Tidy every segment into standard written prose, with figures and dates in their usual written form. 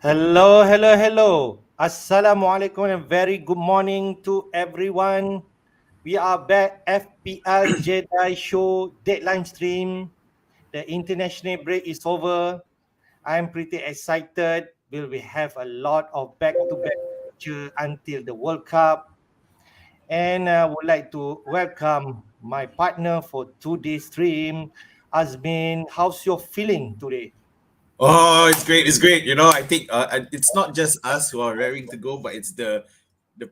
Hello, hello, hello. Assalamualaikum and very good morning to everyone. We are back FPL Jedi show deadline stream. The international break is over. I'm pretty excited. Will we have a lot of back-to-back feature until the World Cup? And I would like to welcome my partner for today's stream, Azmin. How's your feeling today? Oh, it's great! It's great. I think it's not just us who are raring to go, but it's the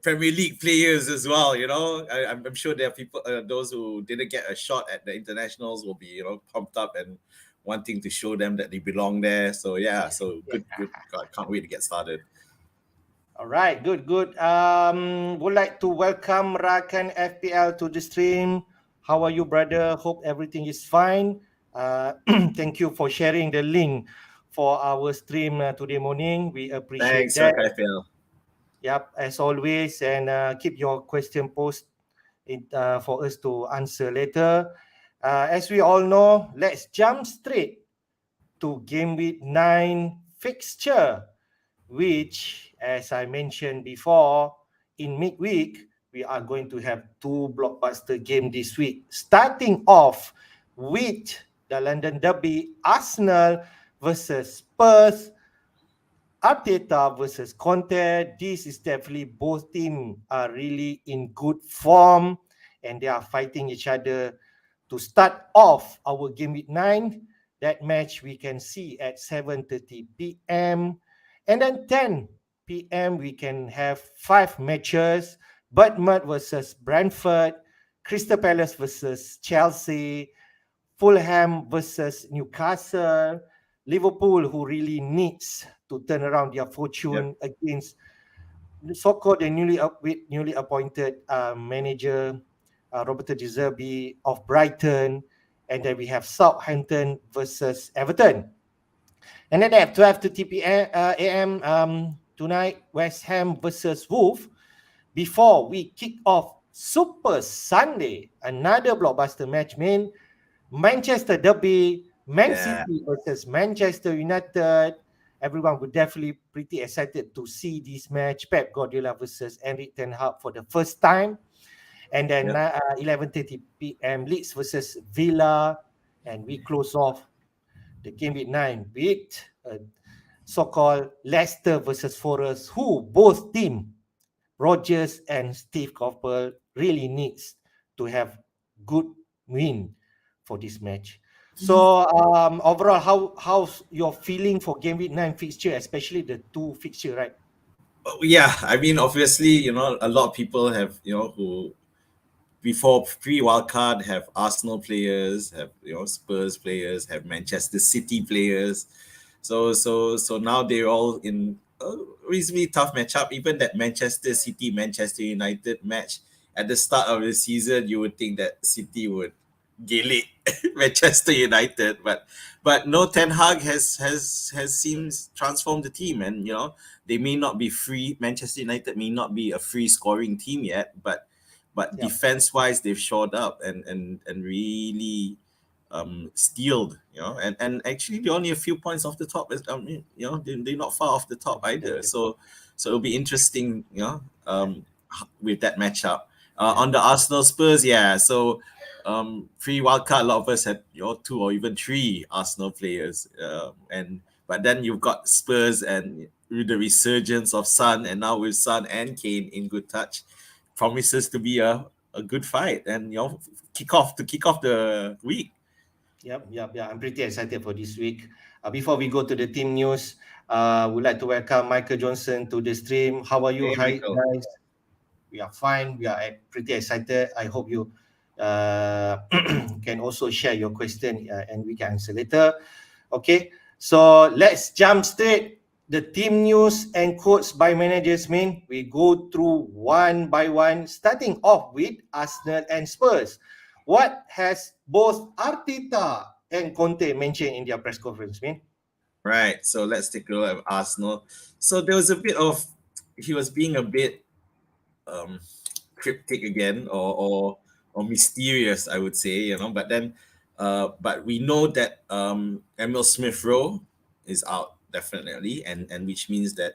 Premier League players as well. I'm sure there are people, those who didn't get a shot at the internationals, will be pumped up and wanting to show them that they belong there. So yeah, so good, good. God, can't wait to get started. All right, good, good. Would like to welcome Rakan FPL to the stream. How are you, brother? Hope everything is fine. Thank you for sharing the link for our stream today morning. We appreciate Thanks, that. Rafael. Yep, as always, and keep your question post for us to answer later. As we all know, let's jump straight to game week 9 fixture, which, as I mentioned before, in midweek, we are going to have two blockbuster games this week. Starting off with the London Derby, Arsenal versus Spurs, Arteta versus Conte. This is definitely both teams are really in good form and they are fighting each other to start off our game week 9. That match we can see at 7:30 p.m. And then 10 p.m. we can have five matches. Bournemouth versus Brentford, Crystal Palace versus Chelsea, Fulham versus Newcastle, Liverpool, who really needs to turn around their Yep. fortune against the so-called the newly appointed manager Roberto De Zerbi of Brighton, and then we have Southampton versus Everton, and then at 12:30 p.m. A.M. Tonight, West Ham versus Wolves. Before we kick off Super Sunday, another blockbuster match, man. Manchester Derby, Man Yeah. City versus Manchester United. Everyone would definitely pretty excited to see this match. Pep Guardiola versus Enric Ten Hag for the first time. And then Yep. 11:30 p.m. Leeds versus Villa. And we close off the game with 9 with so-called Leicester versus Forest, who both team, Rodgers and Steve Coppell, really needs to have good win for this match. So overall, how's your feeling for game week 9 fixture, especially the two fixture, right? Oh, yeah, I mean, obviously, a lot of people have, who before pre-wildcard have Arsenal players, have Spurs players, have Manchester City players. So now they're all in a reasonably tough matchup. Even that Manchester City Manchester United match at the start of the season, you would think that City would gaelic Manchester United, but no, Ten Hag has seems transformed the team, and they may not be free. Manchester United may not be a free scoring team yet, but Yeah, defense wise they've shored up and really stealed, and actually they're only a few points off the top. They're not far off the top either, so it'll be interesting, with that matchup. yeah, On the Arsenal Spurs, yeah, so pre wildcard, a lot of us had two or even three Arsenal players, and but then you've got Spurs and with the resurgence of Son, and now with Son and Kane in good touch, promises to be a good fight, and kick off the week. yeah. I'm pretty excited for this week. Before we go to the team news, would like to welcome Michael Johnson to the stream. How are you? Hey, Hi, Michael. guys. We are fine. We are pretty excited. I hope you can also share your question and we can answer later. Okay, so let's jump straight. The team news and quotes by managers, mean we go through one by one, starting off with Arsenal and Spurs. What has both Arteta and Conte mentioned in their press conference, mean? Right, so let's take a look at Arsenal. So there was a bit of, he was being a bit um cryptic again, or mysterious, I would say, but then but we know that Emil Smith Rowe is out. definitely, and which means that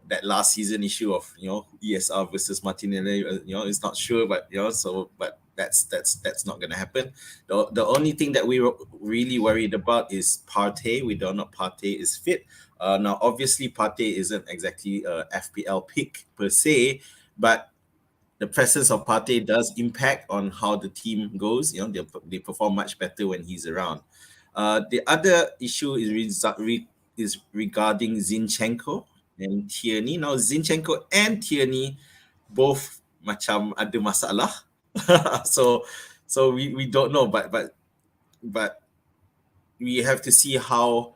that last season issue of ESR versus Martinelli, is not sure, but but that's not gonna happen. The only thing that we were really worried about is Partey. We don't know Partey is fit. Now, obviously, Partey isn't exactly a FPL pick per se, but the presence of Partey does impact on how the team goes. They perform much better when he's around. The other issue is regarding Zinchenko and Tierney. Now, Zinchenko and Tierney both macam ada masalah. so we don't know, but we have to see how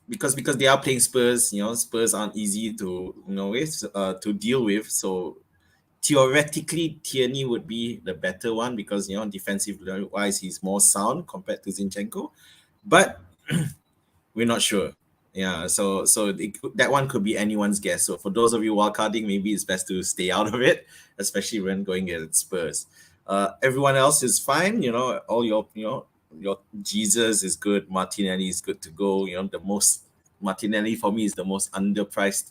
because they are playing Spurs. Spurs aren't easy to to deal with. So theoretically, Tierney would be the better one because defensive wise he's more sound compared to Zinchenko, but we're not sure. Yeah, so that one could be anyone's guess. So for those of you wildcarding, maybe it's best to stay out of it, especially when going against Spurs. Everyone else is fine. All your Jesus is good. Martinelli is good to go. Martinelli for me is the most underpriced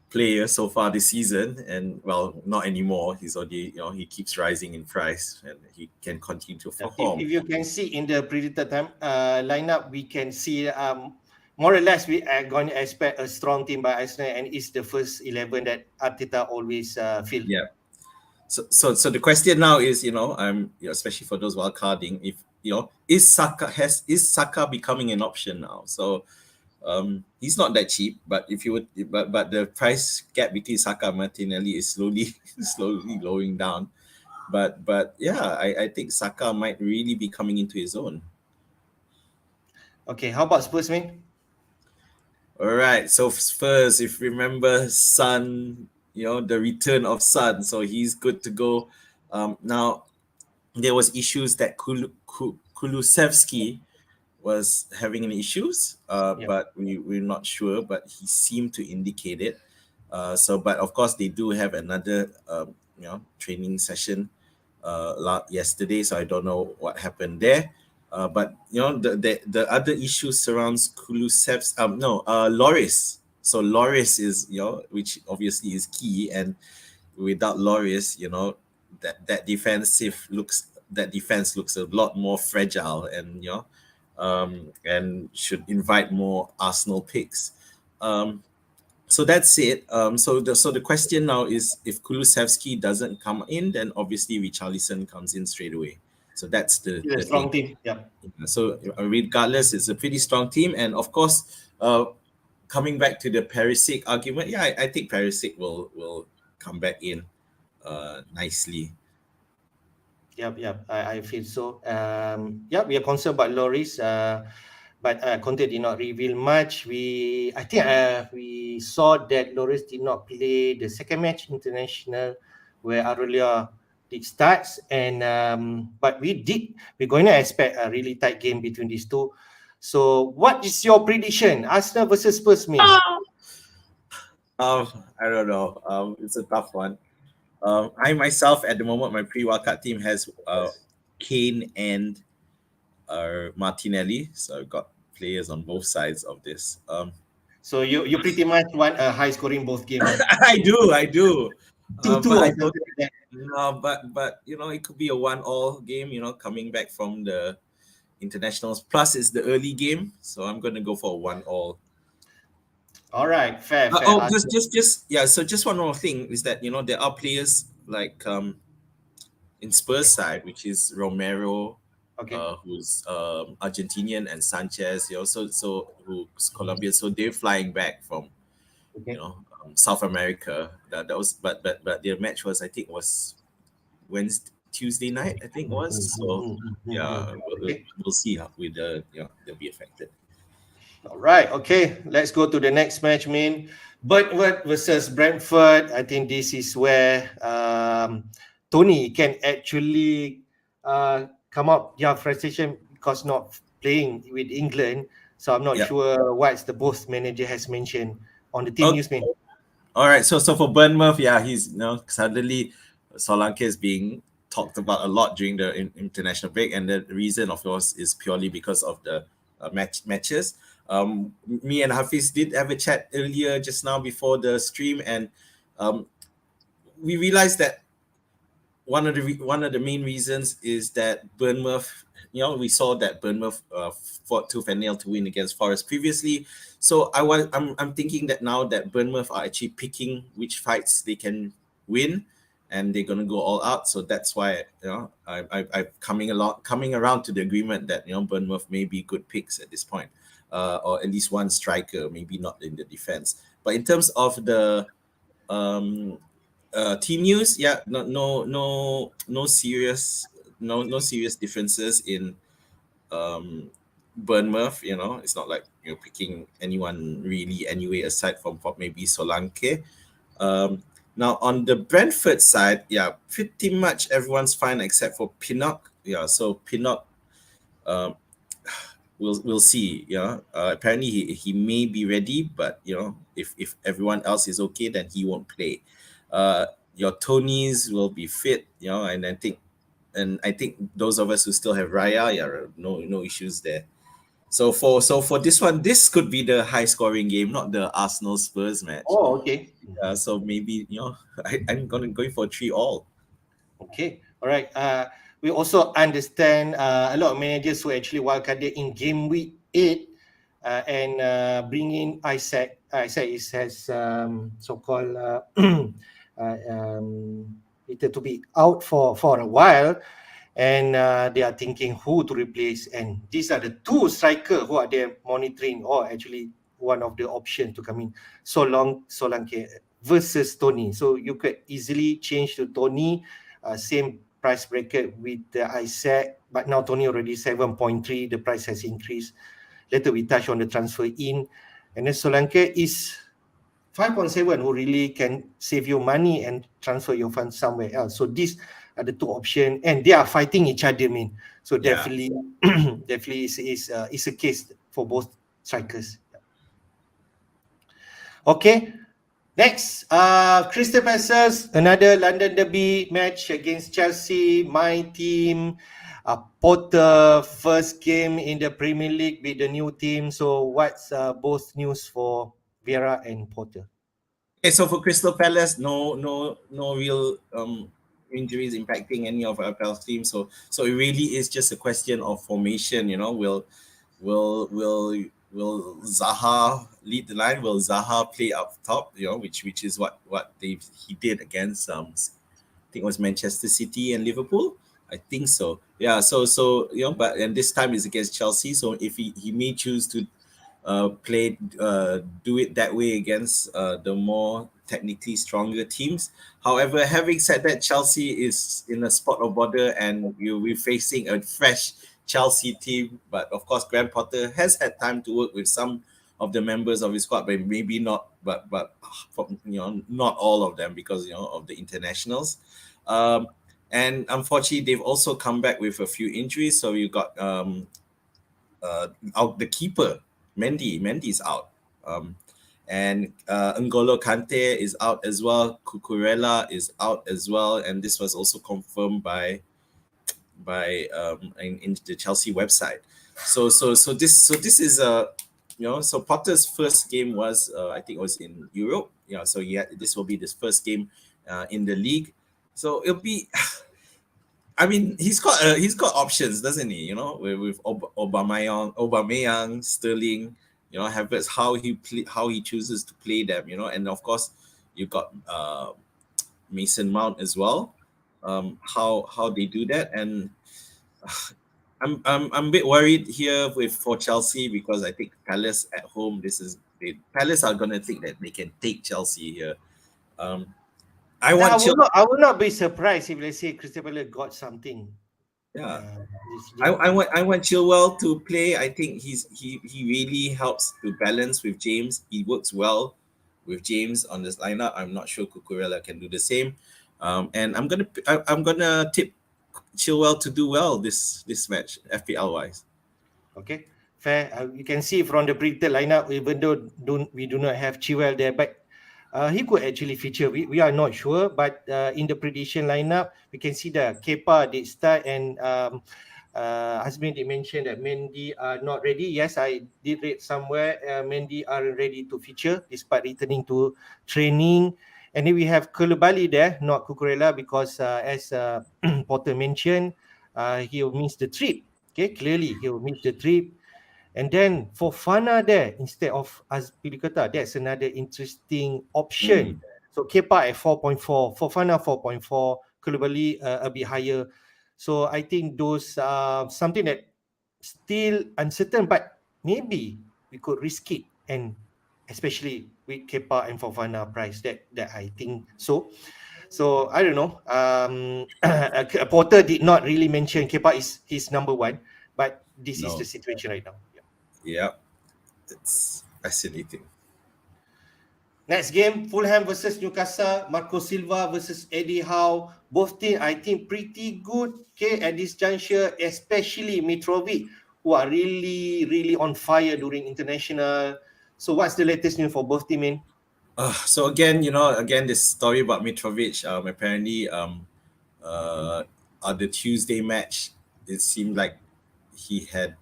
player so far this season, and well, not anymore. He's already he keeps rising in price, and he can continue to perform. If you can see in the predicted time lineup, we can see more or less we are going to expect a strong team by Arsenal, and it's the first 11 that Arteta always feel. Yeah. So the question now is, especially for those wildcarding, if is Saka becoming an option now? So he's not that cheap, but if you would, but the price gap between Saka and Martinelli is slowly going down. But yeah, I think Saka might really be coming into his own. Okay, how about Spurs, man? All right, so Spurs, if you remember Son, the return of Son, so he's good to go. Now there was issues that Kulusevski was having any issues, but we're not sure, but he seemed to indicate it. But of course they do have another training session yesterday, so I don't know what happened there. But the other issue surrounds Kulusevski. Lloris. So Lloris is which obviously is key, and without Lloris, that defense looks a lot more fragile, and and should invite more Arsenal picks. So that's it. So the question now is, if Kulusevski doesn't come in, then obviously Richarlison comes in straight away. So that's the strong team. Yeah. So regardless, it's a pretty strong team, and of course, coming back to the Perisic argument, I think Perisic will come back in nicely. Yep. I feel so. We are concerned about Lloris, but Conte did not reveal much. I think we saw that Lloris did not play the second match international where Aurelio did starts, and but we're going to expect a really tight game between these two. So what is your prediction? Arsenal versus Spurs, me? I don't know. It's a tough one. I myself, at the moment, my pre-wildcard team has Kane and Martinelli. So I've got players on both sides of this. So you pretty much want a high scoring both games. I do. 2-2. No, but it could be a 1-1 game. Coming back from the internationals. Plus, it's the early game, so I'm going to go for a 1-1. All right, fair. So just one more thing is that there are players like in Spurs side, which is Romero, who's Argentinian, and Sanchez, so who's Colombian. So they're flying back from South America. That was but their match was, I think, was Tuesday night, I think it was. So we'll see how they'll be affected. All right, okay. Let's go to the next match, man. Brentford versus Brentford. I think this is where Tony can actually come up frustration because not playing with England. So I'm not sure what the both manager has mentioned on the team news, man. All right, so for Bournemouth, he's suddenly Solanke is being talked about a lot during the international break, and the reason, of course, is purely because of the matches. Me and Hafiz did have a chat earlier just now before the stream, and we realized that one of the main reasons is that Bournemouth, we saw that Bournemouth fought tooth and nail to win against Forest previously. So I'm thinking that now that Bournemouth are actually picking which fights they can win, and they're gonna go all out. So that's why I'm coming around to the agreement that Bournemouth may be good picks at this point, or at least one striker, maybe not in the defense. But in terms of the team news, no serious differences in Bournemouth. It's not like you're picking anyone really anyway, aside from maybe Solanke. Now on the Brentford side, pretty much everyone's fine except for Pinnock. So Pinnock, we'll see. Apparently he may be ready, but if everyone else is okay, then he won't play. Your Tonys will be fit, and I think those of us who still have Raya, no issues there. So for this one, this could be the high scoring game, not the Arsenal Spurs match. Oh, okay. So maybe I'm going for 3-3. Okay, all right. We also understand a lot of managers who actually wildcarded in game week 8 and bring in Isaac. Isaac has so-called to be out for a while, and they are thinking who to replace. And these are the two strikers who are there monitoring, or actually one of the options to come in. Solanke versus Tony. So you could easily change to Tony. Same price bracket with Isaac, but now Tony already 7.3. The price has increased. Later we touch on the transfer in, and then Solanke is 5.7, who really can save you money and transfer your funds somewhere else. So these are the two options, and they are fighting each other, man. So definitely, definitely is a case for both strikers. Okay. Next, Crystal Palace, another London derby match against Chelsea, my team. Potter, first game in the Premier League with the new team. So what's both news for Vieira and Potter? Okay, so for Crystal Palace, no real injuries impacting any of our FPL teams. So it really is just a question of formation. Will Zaha lead the line? Will Zaha play up top? Which is what he did against I think it was Manchester City and Liverpool. I think so. Yeah. So but this time is against Chelsea. So if he may choose to do it that way against the more technically stronger teams. However, having said that, Chelsea is in a spot of bother, and we're facing a fresh Chelsea team. But of course, Graham Potter has had time to work with some of the members of his squad, but maybe not. But not all of them, because of the internationals. And unfortunately, they've also come back with a few injuries. So you got out the keeper. Mendy's out, and N'Golo Kante is out as well. Cucurella is out as well, and this was also confirmed by in the Chelsea website. So this is so Potter's first game was I think it was in Europe. So this will be his first game in the league. So it'll be. I mean, he's got options, doesn't he? With Aubameyang, Sterling, Havertz, how he chooses to play them, and of course you got Mason Mount as well. How they do that, and I'm a bit worried here for Chelsea, because I think Palace at home. Palace are gonna think that they can take Chelsea here. I will not be surprised if, let's say, Crystal Palace got something. Yeah, I want Chilwell to play. I think he really helps to balance with James. He works well with James on this lineup. I'm not sure Cucurella can do the same. And I'm gonna tip Chilwell to do well this match, FPL wise. Okay, fair. You can see from the predicted lineup, even though we do not have Chilwell there, but he could actually feature. We are not sure, but in the prediction lineup, we can see the Kepa did start, and Azmin did mention that Mendy are not ready. Yes, I did read somewhere Mendy are ready to feature despite returning to training. And then we have Koulibaly there, not Cucurella, because as Potter mentioned, he'll miss the trip. Okay, clearly he'll miss the trip. And then for Fana there, instead of Azpilicueta, that's another interesting option. So Kepa at 4.4, for Fana 4.4, Koulibaly a bit higher. So I think those something that still uncertain, but maybe we could risk it, and especially with Kepa and Fofana price that I think so. So I don't know. Porter did not really mention Kepa is his number one, but this is the No. situation right now. Yeah. Yeah. It's fascinating. Next game, Fulham versus Newcastle, Marco Silva versus Eddie Howe. Both teams, I think, pretty good. Okay, at this juncture, especially Mitrovic, who are really, really on fire during international. So, what's the latest news for both teams, man? So again, this story about Mitrovic. Apparently, on the Tuesday match, it seemed like he had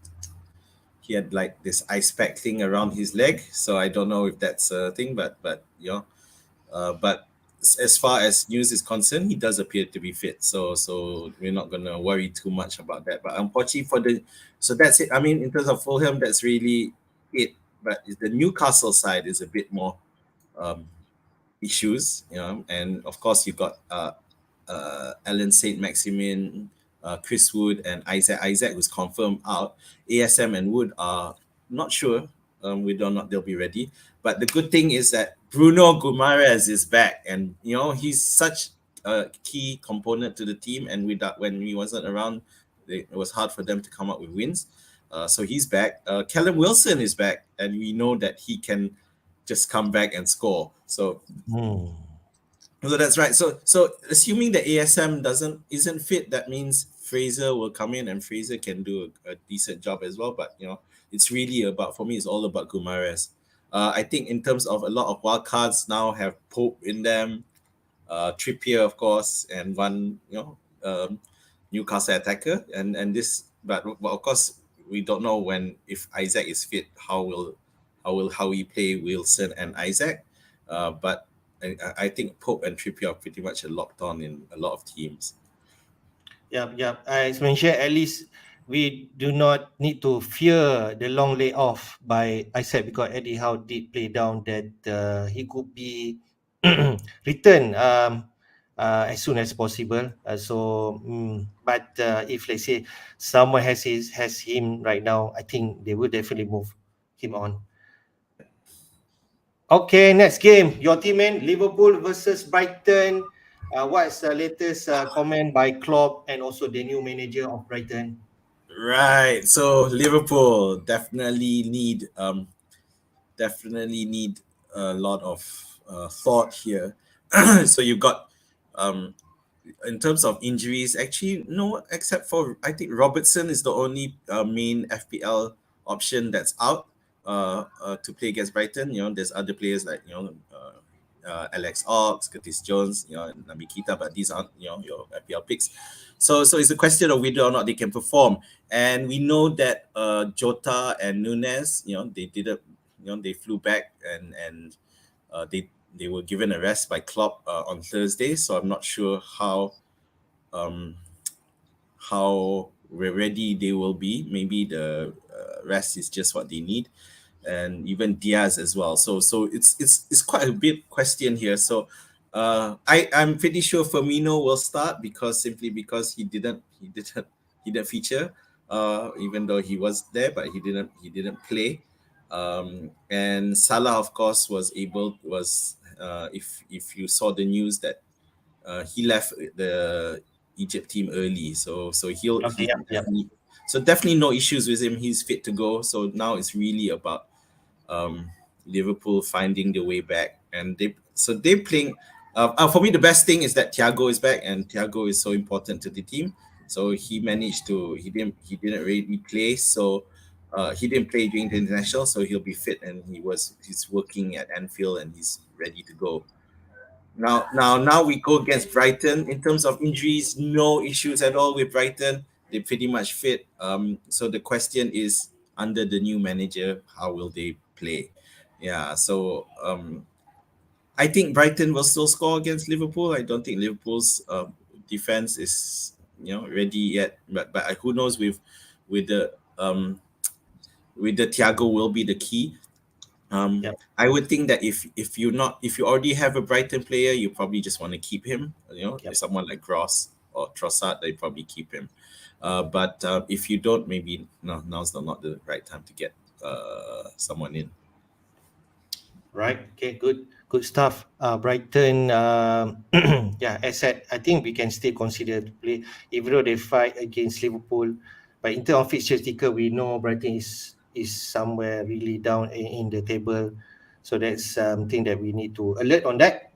like this ice pack thing around his leg. So I don't know if that's a thing, but as far as news is concerned, he does appear to be fit. So we're not gonna worry too much about that. But unfortunately so that's it. I mean, in terms of Fulham, that's really it. But the Newcastle side is a bit more um, issues, and of course you've got Alan Saint Maximin, Chris Wood, and Isaac, who's confirmed out. ASM and Wood are not sure whether or not they'll be ready. But the good thing is that Bruno Guimaraes is back, and he's such a key component to the team. And when he wasn't around, it was hard for them to come up with wins. So he's back. Callum Wilson is back, and we know that he can just come back and score. So that's right. So assuming the ASM isn't fit, that means Fraser will come in and Fraser can do a decent job as well. But it's really about, for me, it's all about Guimaraes. I think in terms of a lot of wild cards now have Pope in them, Trippier of course, and one Newcastle attacker, and this. But of course we don't know if Isaac is fit, how we play Wilson and Isaac. But I think Pope and Trippier are pretty much locked on in a lot of teams. Yeah. As mentioned, at least we do not need to fear the long layoff by Isaac, because Eddie Howe did play down that he could be returned as soon as possible. But if let's say someone has him right now, I think they will definitely move him on. Okay, next game. Your team, man, Liverpool versus Brighton. What's the latest comment by Klopp and also the new manager of Brighton? Right. So Liverpool definitely need a lot of thought here. So you've got in terms of injuries, actually no, except for I think Robertson is the only main FPL option that's out to play against Brighton. There's other players like Alex Ox, Curtis Jones, Naby Keita, but these aren't your FPL picks. So it's a question of whether or not they can perform. And we know that Jota and Nunes, they did it. They flew back and they were given a rest by Klopp on Thursday. So I'm not sure how ready they will be. Maybe the rest is just what they need, and even Diaz as well. So it's quite a big question here. So I'm pretty sure Firmino will start because he didn't feature, even though he was there, but he didn't play. And Salah, of course, if you saw the news that he left the Egypt team early, so definitely no issues with him. He's fit to go. So now it's really about Liverpool finding their way back, and they're playing. For me, the best thing is that Thiago is back, and Thiago is so important to the team. So he didn't really play. So he didn't play during the international, so he'll be fit, and he's working at Anfield, and he's ready to go. Now we go against Brighton. In terms of injuries, no issues at all with Brighton. They pretty much fit. So the question is, under the new manager, how will they play? Yeah. So I think Brighton will still score against Liverpool. I don't think Liverpool's defense is ready yet. But who knows with the Thiago will be the key. Yep. I would think that if you already have a Brighton player, you probably just want to keep him. Yep. Someone like Gross or Trossard, they probably keep him. But if you don't, maybe now's not the right time to get someone in. Right. Okay. Good stuff. Brighton. Yeah. As said, I think we can still consider to play, even though they fight against Liverpool. But in terms of fixture sticker, we know Brighton is somewhere really down in the table. So that's something that we need to alert on that.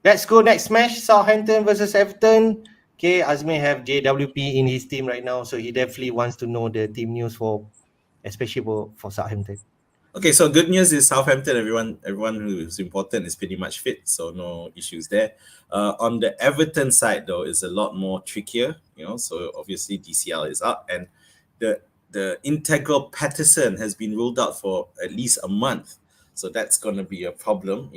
Let's go next match. Southampton versus Everton. Okay, Azmi have JWP in his team right now, so he definitely wants to know the team news especially for Southampton. Okay, so good news is Southampton. Everyone who is important is pretty much fit, so no issues there. On the Everton side, though, is a lot more trickier. So obviously DCL is up, and the integral Patterson has been ruled out for at least a month, so that's going to be a problem.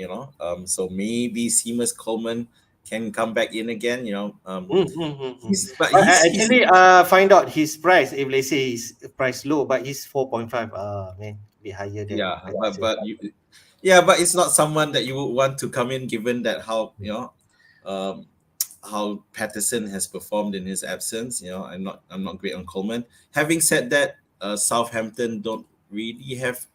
So maybe Seamus Coleman can come back in again. I actually find out his price. If let's say his price low, but he's 4.5. Man, be higher than Yeah, Patterson. but it's not someone that you would want to come in, given that how Patterson has performed in his absence. I'm not great on Coleman. Having said that, Southampton don't really have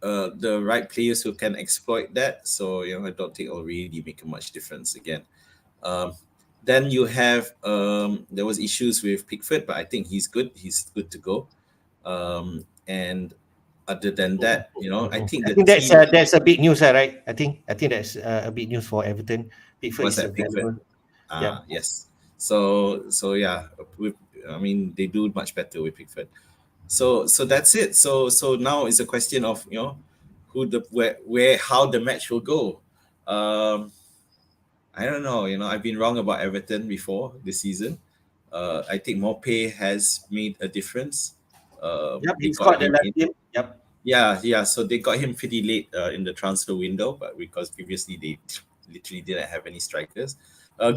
the right players who can exploit that. So I don't think it'll really make a much difference again. Then you have there was issues with Pickford, but I think he's good. He's good to go. And other than that, I think the team. That's a big news, right? I think that's a big news for Everton. Pickford Was is that Pickford? available. Yep. Yes. So yeah, they do much better with Pickford. So that's it. So now it's a question of who how the match will go. I don't know. I've been wrong about Everton before this season. I think Mope has made a difference. Yep, They he got scored the him last in. game. Yep. Yeah. So they got him pretty late in the transfer window, but because previously they literally didn't have any strikers.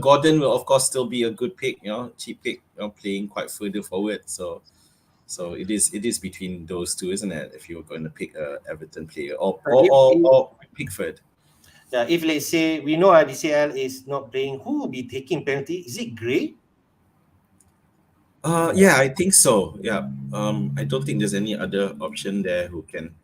Gordon will of course still be a good pick, cheap pick, playing quite further forward. So it is between those two, isn't it? If you're going to pick a Everton player or Pickford. Yeah, if let's say we know DCL is not playing, who will be taking penalty? Is it Gray? Yeah, I think so. Yeah. I don't think there's any other option there who can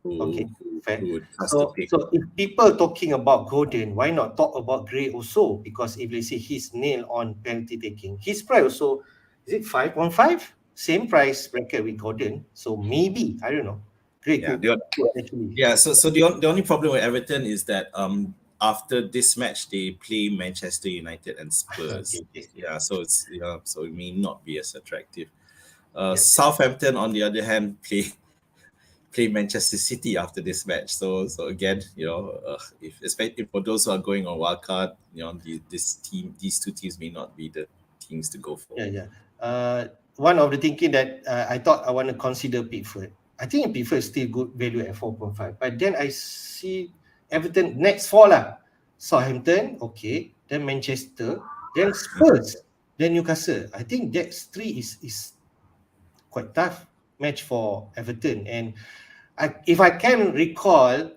Okay, fair. who would cast the So pick. if people talking about Gordon, why not talk about Gray also? Because if they say he's nailed on penalty taking, his price also is it 5.5? Same price bracket with Gordon. So maybe I don't know. Gray Yeah. could actually. Yeah. So the only problem with Everton is that after this match they play Manchester United and Spurs. Okay. Yeah. So it's so it may not be as attractive. Yep. Southampton, on the other hand, play Manchester City after this match. So again, if especially for those who are going on wildcard, these two teams may not be the teams to go for. Yeah. One of the thinking that I thought I want to consider Pickford. I think Pickford is still good value at 4.5. But then I see Everton next four lah. Southampton, okay. Then Manchester, then Spurs, then Newcastle. I think that three is quite tough match for Everton. And if I can recall,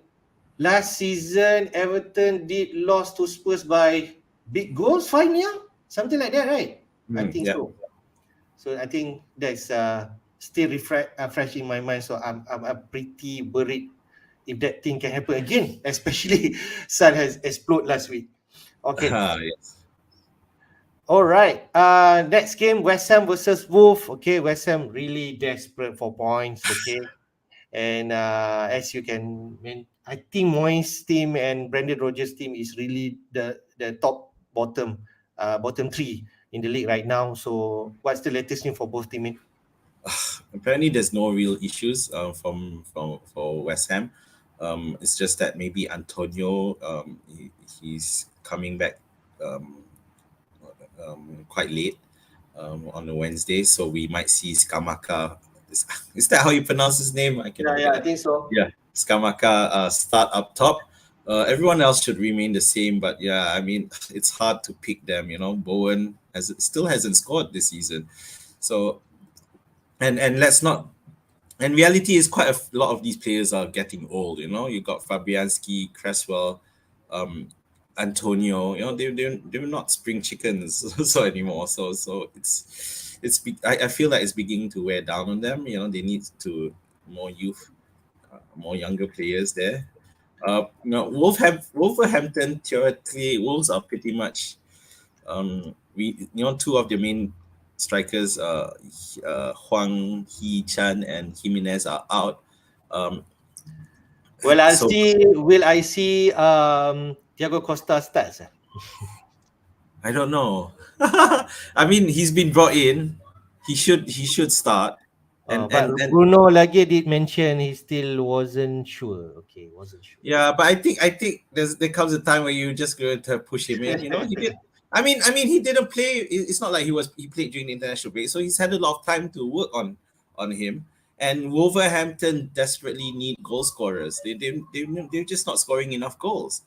last season Everton did lost to Spurs by big goals, 5-0, something like that, right? I think Yeah. so. So I think that's still fresh in my mind. So I'm pretty worried if that thing can happen again, especially Sun has exploded last week. Okay. Yes. All right. Next game, West Ham versus Wolves. Okay, West Ham really desperate for points. Okay. And as you can, I think Moyes' team and Brendan Rodgers' team is really the top bottom three in the league right now. So what's the latest news for both teams? Apparently, there's no real issues for West Ham. It's just that maybe Antonio, he's coming back quite late. on a Wednesday, so we might see Skamaka. Is that how you pronounce his name? I cannot Yeah, get I it. think so. Yeah, Skamaka start up top. Everyone else should remain the same, but yeah, I mean, it's hard to pick them. Bowen still hasn't scored this season, so and let's not. And reality is quite a lot of these players are getting old. You got Fabianski, Cresswell, um, Antonio. They're not spring chickens so anymore. So I feel like it's beginning to wear down on them. They need to more youth, more younger players there. Wolverhampton, theoretically, Wolves are pretty much two of the main strikers, Huang Hee Chan and Jimenez are out. Um, so Will I see Thiago Costa starts? I don't know. I mean, he's been brought in. He should start, and But and and Bruno lagi did mention he still wasn't sure. Okay, wasn't sure. yeah, but I think there comes a time where you just going to push him in. He did. I mean, he didn't play. It's not like he played during the international break, so he's had a lot of time to work on him. And Wolverhampton desperately need goal scorers. They're just not scoring enough goals.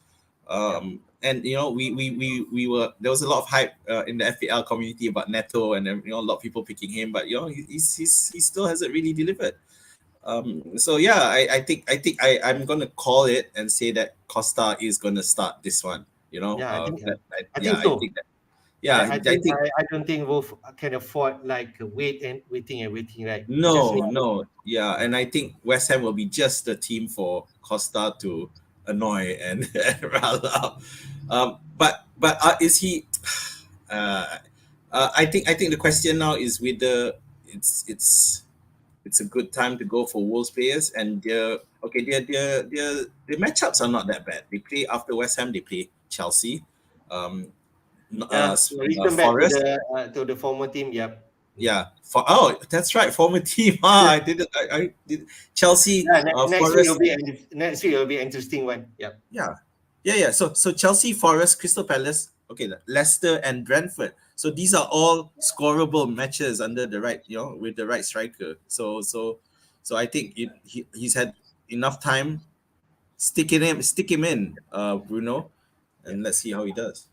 Yep. And we were there was a lot of hype in the FPL community about Neto, and then, a lot of people picking him, but he still hasn't really delivered. So yeah, I'm gonna call it and say that Costa is gonna start this one. Yeah, I think I Yeah, think I so. think that. Yeah, I think I don't think Wolf can afford like waiting, right? He just no, need no, yeah, and I think West Ham will be just the team for Costa to annoy and, and rile up. But is he? Uh, I think the question now is whether it's a good time to go for Wolves players, and their matchups are not that bad. They play after West Ham. They play Chelsea, um, yeah, return back Forest. to the former team. Yep. Yeah, that's right, former team. I did. I did Chelsea, Yeah, Forest. next week will be interesting one. Yep. Yeah, yeah. So Chelsea, Forest, Crystal Palace, okay, Leicester and Brentford. So these are all scoreable matches under the right, with the right striker. So I think he's had enough time. Stick him in, Bruno, Yep. and let's see how he does.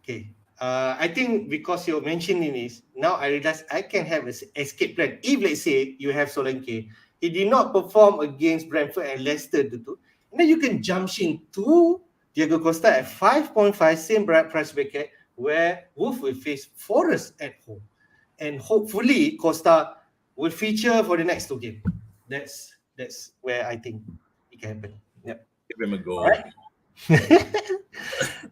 Okay. I think because you're mentioning this, now I realize I can have an escape plan. If let's say you have Solanke, he did not perform against Brentford and Leicester, and then you can jump in to Diego Costa at 5.5, same price bracket, where Wolf will face Forest at home. And hopefully Costa will feature for the next two games. That's where I think it can happen. Yep. Give him a All go. right.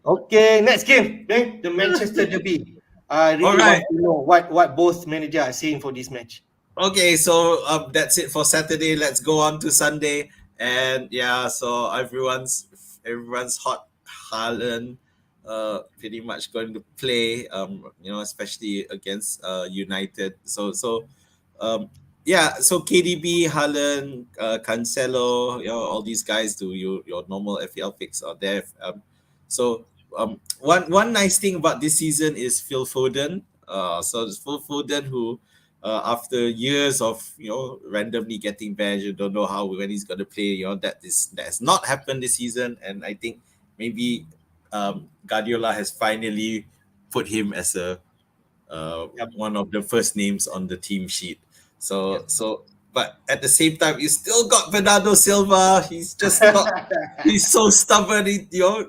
Okay, next game, then the Manchester Derby. I All really want right. to know what both managers are saying for this match. Okay, so that's it for Saturday. Let's go on to Sunday, and yeah, so everyone's hot Haaland, pretty much going to play. Especially against United. Yeah, so KDB, Haaland, Cancelo, all these guys do your normal FPL picks are there. One nice thing about this season is Phil Foden. So it's Phil Foden who, after years of randomly getting benched, you don't know how when he's gonna play. That has not happened this season, and I think maybe Guardiola has finally put him as a Yep, one of the first names on the team sheet. So yep. so, but at the same time, you still got Bernardo Silva. He's just not. He's so stubborn.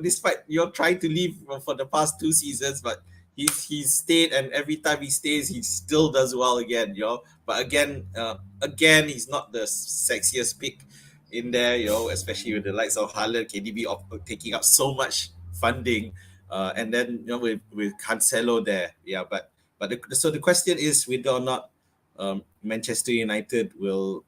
Despite trying to leave for the past two seasons, but he's stayed, and every time he stays, he still does well again. But again, he's not the sexiest pick in there. Especially with the likes of Haaland, KDB taking up so much funding, and then with Cancelo there. Yeah, so the question is whether or not Manchester United will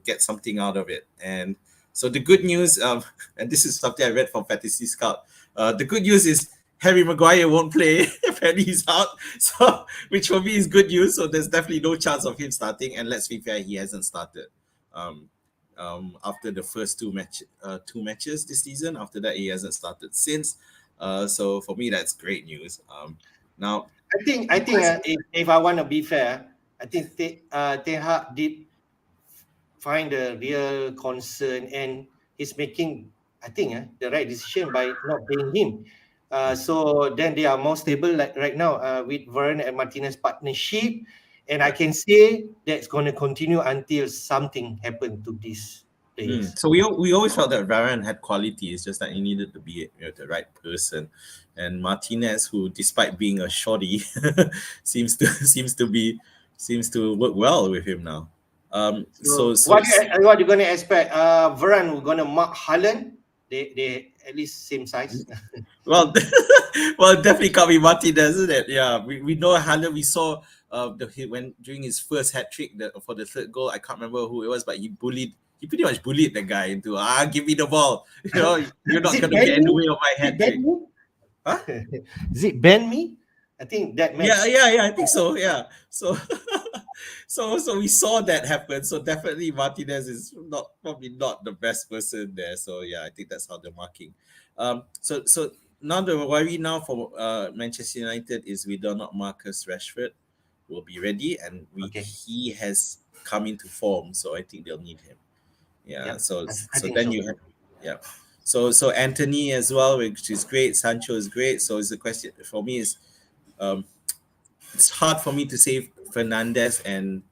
get something out of it. And so the good news, and this is something I read from Fantasy Scout. The good news is Harry Maguire won't play if Harry's out, so which for me is good news. So there's definitely no chance of him starting. And let's be fair, he hasn't started. Um, After the first two matches this season. After that, he hasn't started since. So for me, that's great news. Now, if I want to be fair, I think Ten Hag did find the real concern, and he's making, I think, the right decision by not paying him. So then they are more stable like right now with Varane and Martinez partnership, and I can say that's going to continue until something happened to these players. So we always felt that Varane had quality. It's just that he needed to be the right person, and Martinez, who despite being a shoddy, seems to seems to work well with him now. So So what you going to expect? Varane going to mark Haaland. They at least same size. well, well, definitely can't be Martinez, isn't it? Yeah, we know Haaland. We saw when during his first hat trick for the third goal. I can't remember who it was, but he pretty much bullied the guy into give me the ball. You're Is not it gonna get in the way of my Is it hat Ben trick. Me? Huh? Is it Ben Me? I think that match. Yeah, I think so. Yeah. So so we saw that happen. So definitely Martinez is probably not the best person there. So yeah, I think that's how they're marking. So now the worry now for Manchester United is whether or not Marcus Rashford will be ready, and Okay. he has come into form. So I think they'll need him. Yeah. Yep. So I so think then so. you have yeah. So Anthony as well, which is great. Sancho is great. So it's the question for me is um it's hard for me to say Fernandez and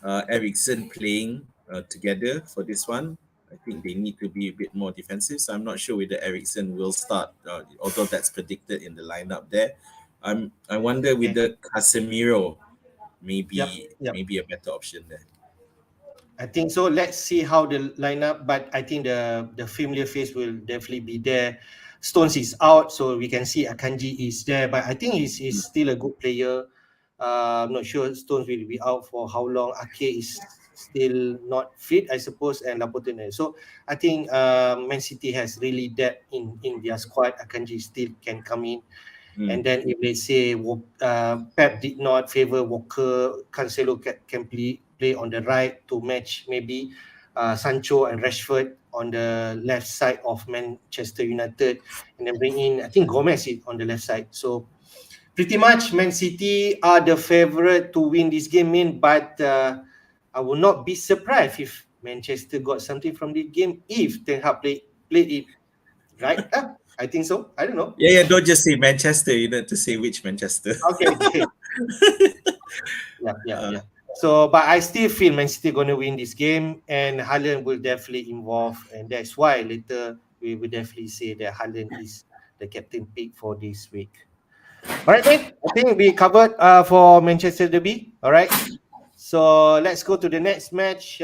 Ericsson playing together for this one. I think they need to be a bit more defensive. So I'm not sure whether Ericsson will start, although that's predicted in the lineup there. I wonder Okay. whether Casemiro Yep. Yep. maybe a better option there. I think so. Let's see how the lineup, but I think the familiar face will definitely be there. Stones is out, so we can see Akanji is there, but I think he's still a good player. I'm not sure Stones will be out for how long. Ake is still not fit, I suppose, and Laporte. So I think Man City has really depth in their squad. Akanji still can come in. Mm. And then if they say Pep did not favor Walker, Cancelo can play on the right to match maybe Sancho and Rashford on the left side of Manchester United, and then bring in, I think, Gomez on the left side. So pretty much Man City are the favorite to win this game, but I will not be surprised if Manchester got something from this game if Ten Hag played it right. I think so. I don't know. Yeah. Don't just say Manchester. You need to say which Manchester. Okay. Yeah. Uh, So, but I still feel Man City going to win this game, and Haaland will definitely involve, and that's why later we will definitely say that Haaland is the captain pick for this week. All right, mate. I think we covered for Manchester Derby. All right. So let's go to the next match.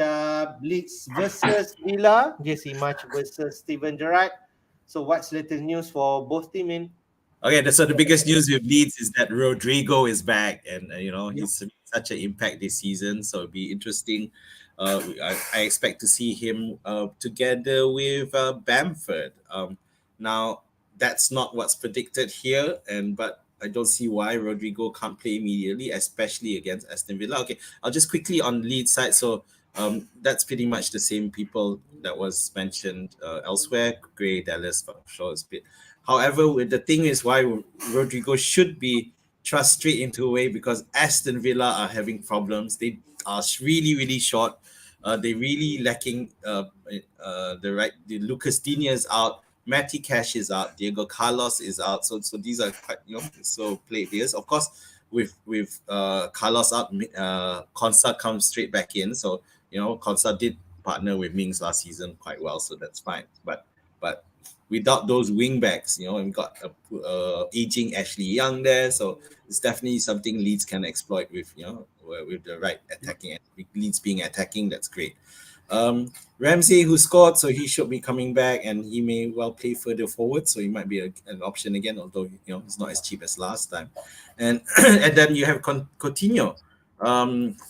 Leeds versus Villa. Jesse March versus Steven Gerrard. So what's latest news for both teams, man? Okay, so the biggest news with Leeds is that Rodrigo is back, and Yep. he's such an impact this season. So it'll be interesting. I expect to see him together with Bamford. Now that's not what's predicted here, but I don't see why Rodrigo can't play immediately, especially against Aston Villa. Okay, I'll just quickly on Leeds side. So that's pretty much the same people that was mentioned elsewhere. Gray, Dallas, Shaw, Spit. However, with the thing is why Rodrigo should be thrust straight into a way because Aston Villa are having problems. They are really, really short. They really lacking the Lucas Digne is out, Matty Cash is out, Diego Carlos is out. So these are quite so players. Of course, with Carlos out, Konsa comes straight back in. So Konsa did partner with Mings last season quite well, so that's fine. But without those wing backs, we've got a aging Ashley Young there, so it's definitely something Leeds can exploit with the right attacking. Leeds being attacking, that's great. Ramsey, who scored, so he should be coming back, and he may well play further forward, so he might be an option again, although he's not as cheap as last time. And and then you have Coutinho.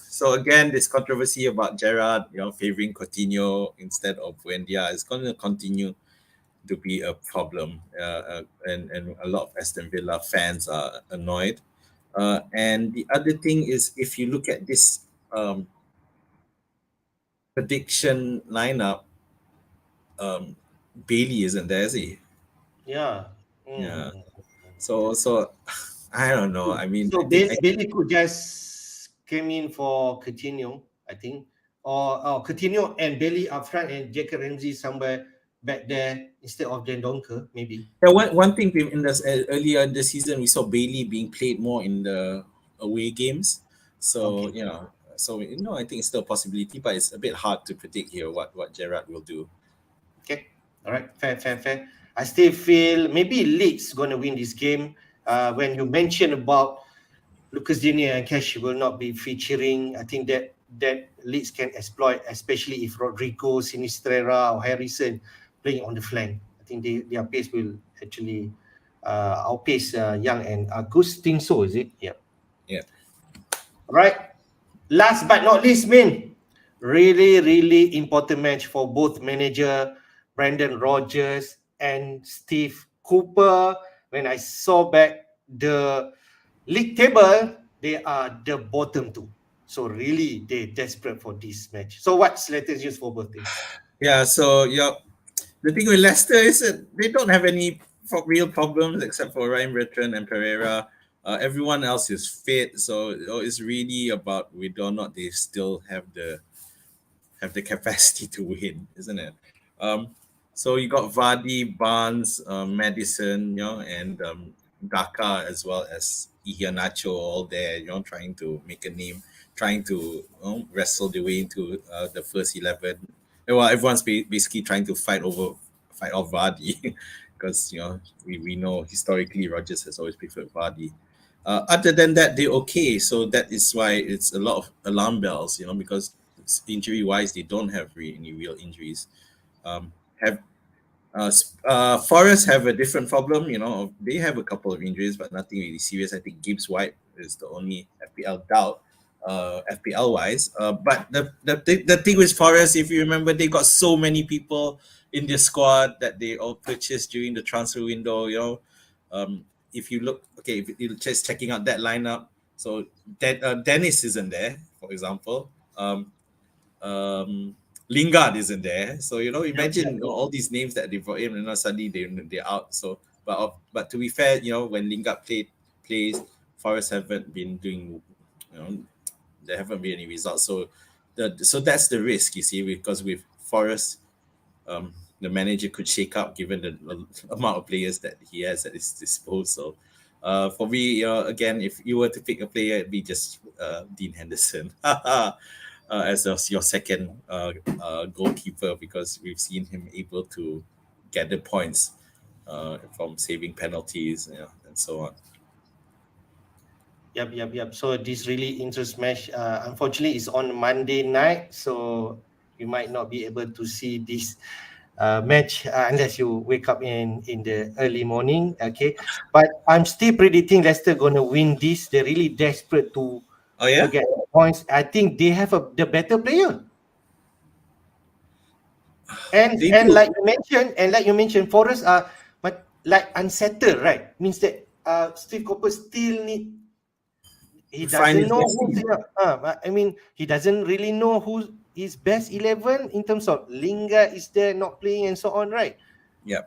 So again, this controversy about Gerrard, favoring Coutinho instead of Buendia is going to continue to be a problem, and a lot of Aston Villa fans are annoyed. And the other thing is, if you look at this prediction lineup, Bailey isn't there, is he? Yeah. Yeah. Mm. So I don't know. I mean, So I think Bailey could just came in for Coutinho, I think, or Coutinho and Bailey up front and Jacob Ramsey somewhere back there instead of Dendonker, maybe. yeah, one thing in this earlier in the season, we saw Bailey being played more in the away games. So Okay. I think it's still a possibility, but it's a bit hard to predict here what Gerrard will do. Okay. All right. Fair. I still feel maybe Leeds gonna win this game. When you mentioned about Lucas Digne and Cash will not be featuring, I think that Leeds can exploit, especially if Rodrigo, Sinisterra, or Harrison playing on the flank. I think their pace will actually outpace Young and Agustinso, is it? Yeah. Yeah. All right. Last but not least, Min, really important match for both manager Brendan Rodgers and Steve Cooper. When I saw back the league table, they are the bottom two. So really, they're desperate for this match. So what's latest news for both teams? Yeah. So the thing with Leicester is that they don't have any real problems except for Ryan Bertrand and Pereira. Everyone else is fit, so it's really about whether or not they still have the capacity to win, isn't it? So you got Vardy, Barnes, Madison, and Daka as well as Iheanacho all there, trying to make a name, trying to wrestle their way into the first 11. Well, everyone's basically trying to fight off Vardy because we know historically Rodgers has always preferred Vardy. Other than that, they're okay. So that is why it's a lot of alarm bells, because injury wise, they don't have any real injuries. Have Forest have a different problem. They have a couple of injuries, but nothing really serious. I think Gibbs White is the only FPL doubt, FPL wise. But the thing with Forest, if you remember, they got so many people in their squad that they all purchased during the transfer window. If you look, okay, if you're just checking out that lineup, so Dennis isn't there, for example. Lingard isn't there, so imagine all these names that they brought in, and now suddenly they're out. So, but to be fair, when Lingard plays, Forest haven't been doing, there haven't been any results. So, so that's the risk, you see, because with Forest, the manager could shake up given the amount of players that he has at his disposal. For me, again, if you were to pick a player, it'd be just Dean Henderson. As your second goalkeeper, because we've seen him able to get the points from saving penalties, and so on. Yep. So this really interesting match. Unfortunately, it's on Monday night, so you might not be able to see this match unless you wake up in the early morning. Okay, but I'm still predicting Leicester gonna win this. They're really desperate to get points. I think they have the better player. And like you mentioned, Forest are but like unsettled, right? Means that Steve Cooper still he doesn't know who's I mean, he doesn't really know who his best 11 in terms of Lingard is there not playing and so on, right? Yeah.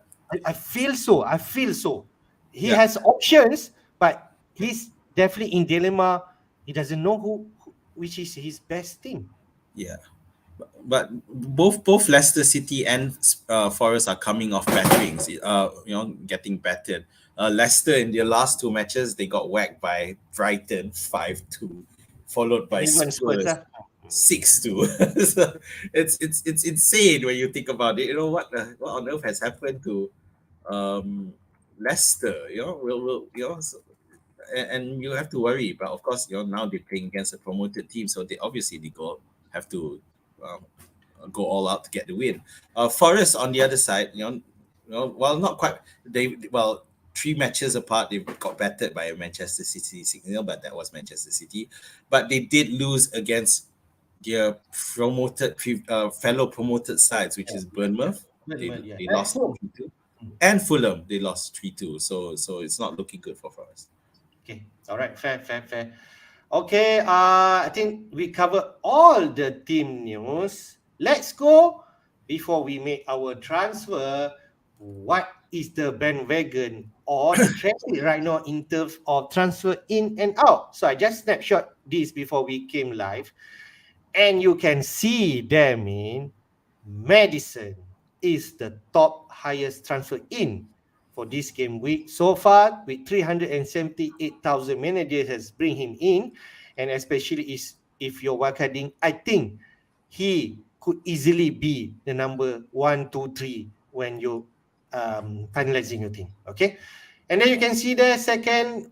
I feel so. He has options, but he's definitely in dilemma. He doesn't know who which is his best team. Yeah. But both Leicester City and Forest are coming off batterings, getting battered. Leicester in their last two matches, they got whacked by Brighton 5-2, followed by Spurs 6-2. So it's insane when you think about it. What on earth has happened to Leicester? And you have to worry. But of course, now they're playing against a promoted team, so they have to go all out to get the win. Forest on the other side, well, not quite. Well, 3 matches apart, they got battered by Manchester City 6-0, but that was Manchester City. But they did lose against their promoted fellow promoted sides, which is Bournemouth. They lost 3-2, and Fulham they lost 3-2. So it's not looking good for Forest. Okay, all right, fair. Okay, I think we covered all the team news. Let's go before we make our transfer. what is the bandwagon or the traffic right now in terms of transfer in and out. So I just snapshot this before we came live, and you can see there, Madison is the top highest transfer in for this game week so far, with 378,000 managers has bring him in, and especially if you're wildcarding, I think he could easily be the number 1, 2, 3 when you finalizing your team. Okay, and then you can see the second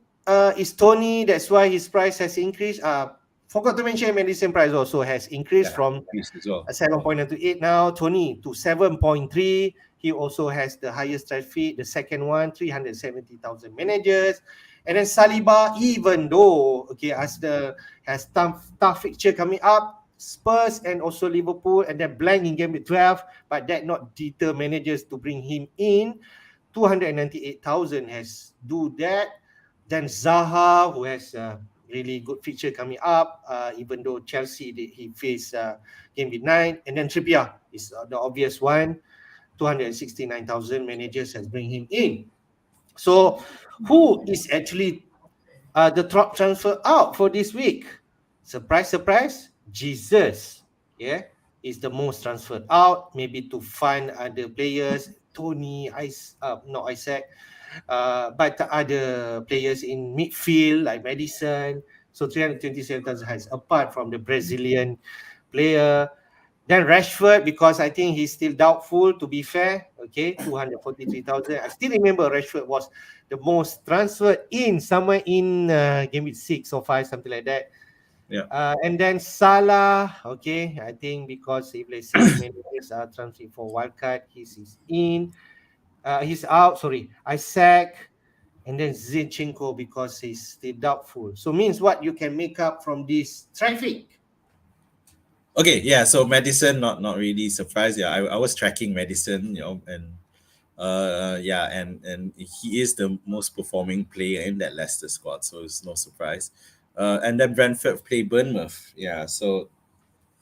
is Tony. That's why his price has increased. Forgot to mention Madison price also has increased from as well. 7.98 now, Tony to 7.3. He also has the highest traffic. The second one, 370,000 managers. And then Saliba, even though has tough fixture coming up, Spurs and also Liverpool, and then blank in game week 12, but that not deter managers to bring him in. 298,000 has do that. Then Zaha, who has really good feature coming up, even though Chelsea he faced game week 9, and then Trippier is the obvious one. 269,000 managers has bring him in. So who is actually the top transfer out for this week? Surprise, Jesus. Yeah, is the most transferred out, maybe to fund other players. Tony, not Isaac, but the other players in midfield like Madison. So 327,000 has, apart from the Brazilian player. Then Rashford, because I think he's still doubtful, to be fair. Okay, 243,000. I still remember Rashford was the most transferred in somewhere in game week 6 or 5, something like that. Yeah. And then Salah, okay, I think because if let's say managers are transferring for wildcard, he's in. He's out, sorry. Isaac, and then Zinchenko because he's still doubtful. So means what you can make up from this traffic? Okay, yeah. So Madison, not really surprised. Yeah, I was tracking Madison, and and he is the most performing player in that Leicester squad, so it's no surprise. And then Brentford play Bournemouth. Yeah, so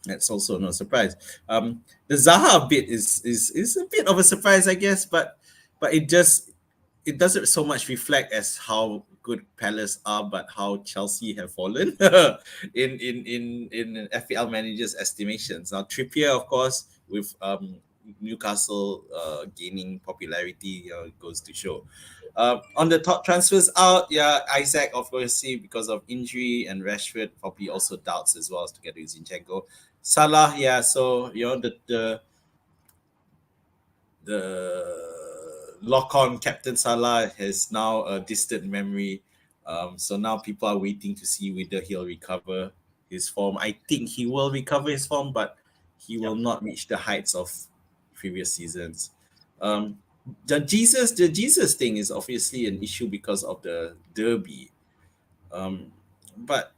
that's also no surprise. The Zaha bit is a bit of a surprise, I guess, but it doesn't so much reflect as how good Palace are, but how Chelsea have fallen in FPL managers' estimations. Now Trippier, of course, with Newcastle gaining popularity, goes to show. On the top transfers out, yeah, Isaac, obviously, because of injury, and Rashford probably also doubts as well, together with Zinchenko. Salah, yeah, so the lock-on Captain Salah has now a distant memory. So now people are waiting to see whether he'll recover his form. I think he will recover his form, but he will not reach the heights of previous seasons. The Jesus thing is obviously an issue because of the derby. But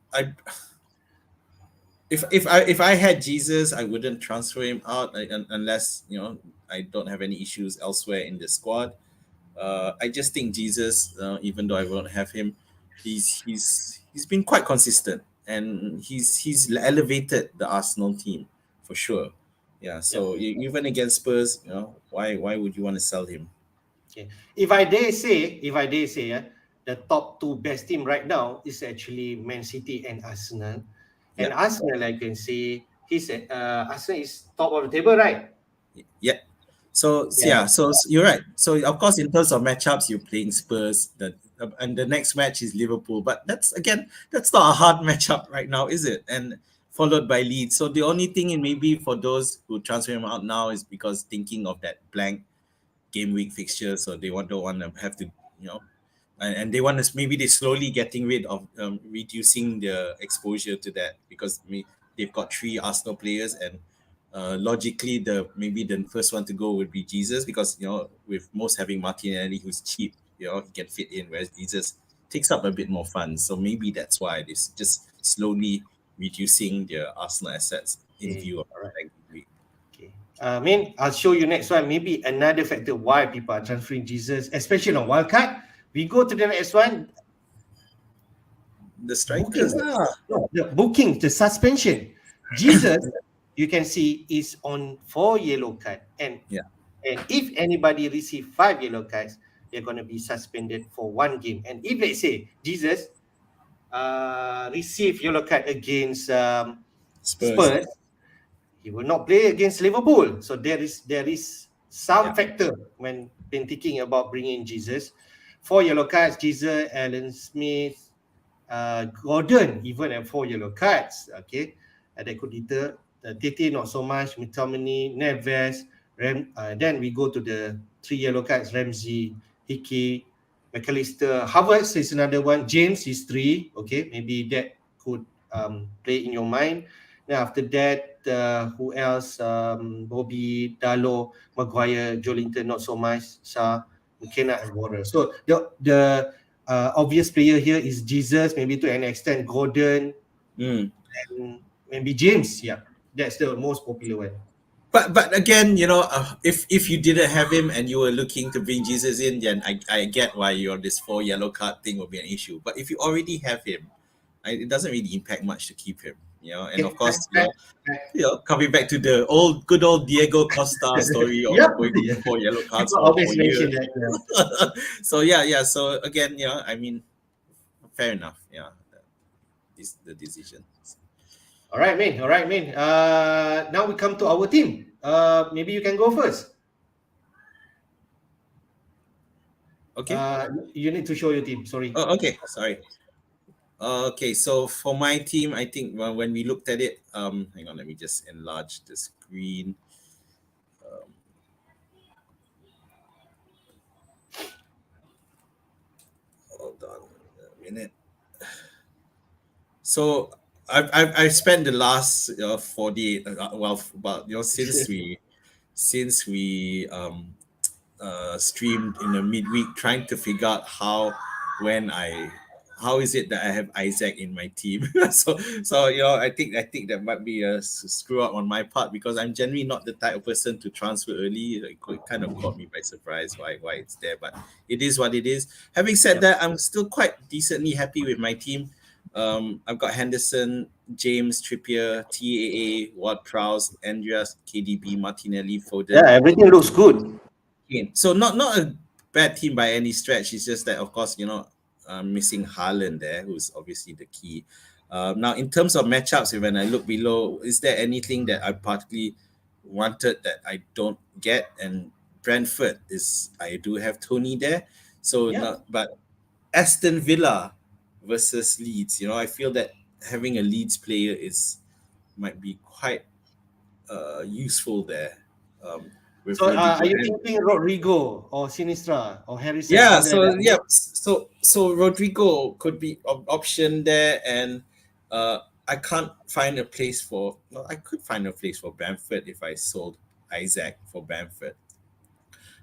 if I had Jesus, I wouldn't transfer him out unless I don't have any issues elsewhere in the squad. I just think Jesus, even though I won't have him, he's been quite consistent, and he's elevated the Arsenal team for sure. Yeah. So even against Spurs, why would you want to sell him? Okay. If I dare say, the top two best team right now is actually Man City and Arsenal. And Arsenal, I can say, Arsenal is top of the table, right? Yeah. So you're right. So of course, in terms of matchups, you're playing Spurs, and the next match is Liverpool. But that's not a hard matchup right now, is it? And followed by Leeds. So the only thing, and maybe for those who transfer him out now, is because thinking of that blank game week fixture, so they don't want to have to, and they want to, maybe they're slowly getting rid of reducing the exposure to that, because they've got 3 Arsenal players, and logically maybe the first one to go would be Jesus, because with most having Martinelli, who's cheap, he can fit in, whereas Jesus takes up a bit more funds. So maybe that's why it's just slowly reducing their Arsenal assets in view of that week. I'll show you next one. Maybe another factor why people are transferring Jesus, especially on wildcard. We go to the next one. The strikers. The suspension. Jesus, you can see, is on 4 yellow card, and And if anybody receive 5 yellow cards, they're going to be suspended for 1 game. And if let's say Jesus receive yellow card against Spurs. Spurs, he will not play against Liverpool. So there is some factor when thinking about bringing Jesus. 4 yellow cards, Jesus, Alan Smith, Gordon even have 4 yellow cards. Okay, that could deter. Tete not so much. McTominay, Neves. Then we go to the 3 yellow cards. Ramsey, Hickey, McAllister. Havertz is another one. James is 3. Okay, maybe that could play in your mind. Then after that, who else? Bobby, Dalot, Maguire, Jolinton, not so much. Shah, McKenna, and Warner. So the obvious player here is Jesus, maybe to an extent Gordon, and maybe James. Yeah, that's the most popular one. But again, if you didn't have him and you were looking to bring Jesus in, then I get why your this 4 yellow card thing will be an issue. But if you already have him, it doesn't really impact much to keep him. And of course, coming back to the good old Diego Costa story of Yep. going for 4 yellow cards People for always mention years. that. Yeah. So yeah. So again, I mean, fair enough. Yeah, the decision. All right, man. Now we come to our team. Maybe you can go first. Okay. You need to show your team. Sorry. Oh, okay. Sorry. Okay, so for my team, I think when we looked at it, hang on, let me just enlarge the screen. Hold on a minute. So I've spent the last 48 since we streamed in the midweek trying to figure out how is it that I have Isaac in my team. so I think that might be a screw up on my part because I'm generally not the type of person to transfer early. It kind of caught me by surprise why it's there, but it is what it is. Having said that, I'm still quite decently happy with my team. I've got Henderson, James, Trippier, TAA, Ward-Prowse, Andreas, KDB, Martinelli, Foden. Yeah, everything looks good. So not a bad team by any stretch. It's just that, of course, missing Haaland there, who's obviously the key. Now, in terms of matchups, when I look below, is there anything that I particularly wanted that I don't get? And Brentford I do have Tony there. So, but Aston Villa versus Leeds, I feel that having a Leeds player might be quite useful there. So are you thinking Rodrigo or Sinistra or Harrison? Yeah, so Rodrigo could be an option there, and I can't find a place for. Well, I could find a place for Bamford if I sold Isaac for Bamford.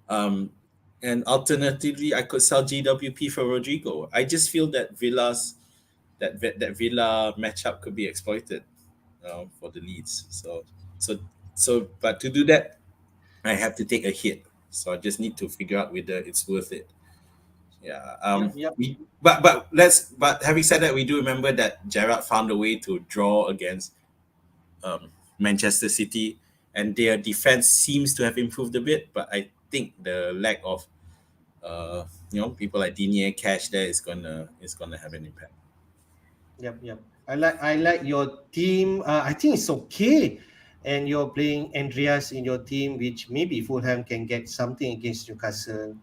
And alternatively, I could sell GWP for Rodrigo. I just feel that Villa's that Villa matchup could be exploited for the Leeds. So, but to do that, I have to take a hit. So I just need to figure out whether it's worth it. Yeah. But having said that, we do remember that Gerrard found a way to draw against Manchester City, and their defense seems to have improved a bit. But I think the lack of people like Digne Cash there is gonna have an impact. Yep. I like your team. I think it's okay. And you're playing Andreas in your team, which maybe Fulham can get something against Newcastle.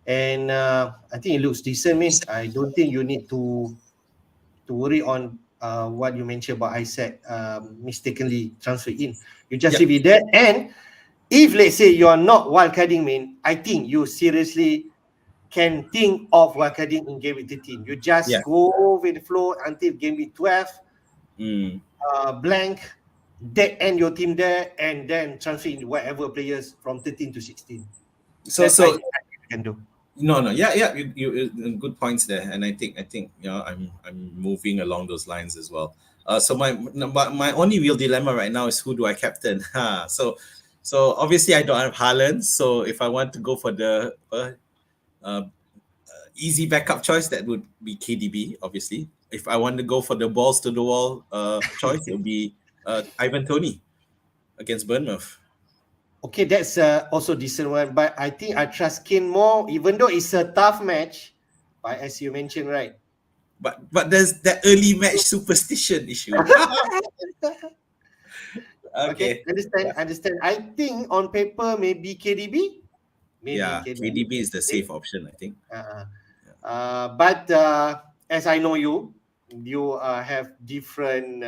And I think it looks decent, man. I don't think you need to worry on what you mentioned about Isaac mistakenly transfer in. You just leave it there. And if let's say you're not wildcarding, man, I think you seriously can think of wildcarding in game week 13. You just go with the flow until game week 12. Blank, dead end your team there, and then transfer in whatever players from 13 to 16. So you can do. No, you good points there, and I think I'm moving along those lines as well. So my only real dilemma right now is who do I captain? So obviously I don't have Haaland. So if I want to go for the easy backup choice, that would be KDB. Obviously, if I want to go for the balls to the wall choice, it would be Ivan Toney against Bournemouth. Okay, that's also decent one. But I think I trust Kane more, even though it's a tough match. But as you mentioned, right? But there's that early match superstition issue. Okay, Okay. understand, Yeah. understand. I think on paper maybe KDB, maybe Yeah. KDB. KDB is the Okay. safe option, I think. Uh, but as I know you, you have different